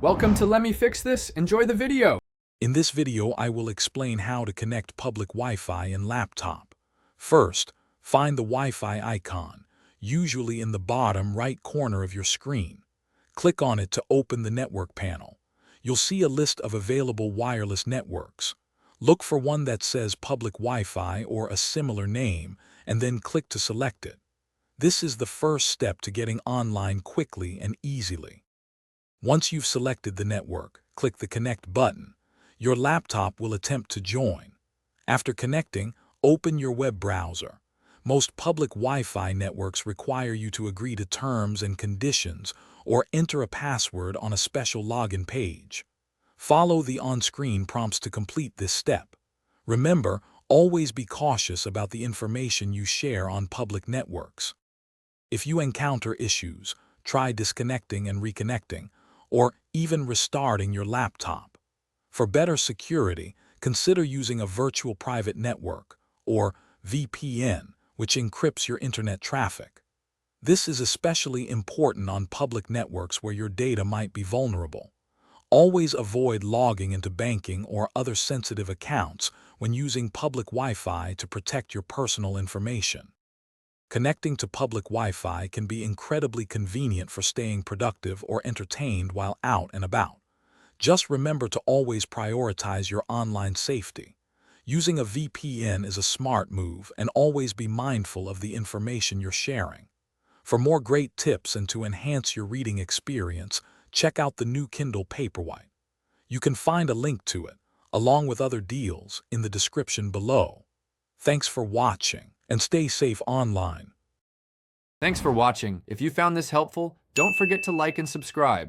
Welcome to Let Me Fix This. Enjoy the video. In this video, I will explain how to connect public Wi-Fi in laptop. First, find the Wi-Fi icon, usually in the bottom right corner of your screen. Click on it to open the network panel. You'll see a list of available wireless networks. Look for one that says public Wi-Fi or a similar name, and then click to select it. This is the first step to getting online quickly and easily. Once you've selected the network, click the Connect button. Your laptop will attempt to join. After connecting, open your web browser. Most public Wi-Fi networks require you to agree to terms and conditions or enter a password on a special login page. Follow the on-screen prompts to complete this step. Remember, always be cautious about the information you share on public networks. If you encounter issues, try disconnecting and reconnecting, or even restarting your laptop. For better security, consider using a virtual private network, or VPN, which encrypts your internet traffic. This is especially important on public networks where your data might be vulnerable. Always avoid logging into banking or other sensitive accounts when using public Wi-Fi to protect your personal information. Connecting to public Wi-Fi can be incredibly convenient for staying productive or entertained while out and about. Just remember to always prioritize your online safety. Using a VPN is a smart move, and always be mindful of the information you're sharing. For more great tips and to enhance your reading experience, check out the new Kindle Paperwhite. You can find a link to it, along with other deals, in the description below. Thanks for watching, and stay safe online. Thanks for watching. If you found this helpful, don't forget to like and subscribe.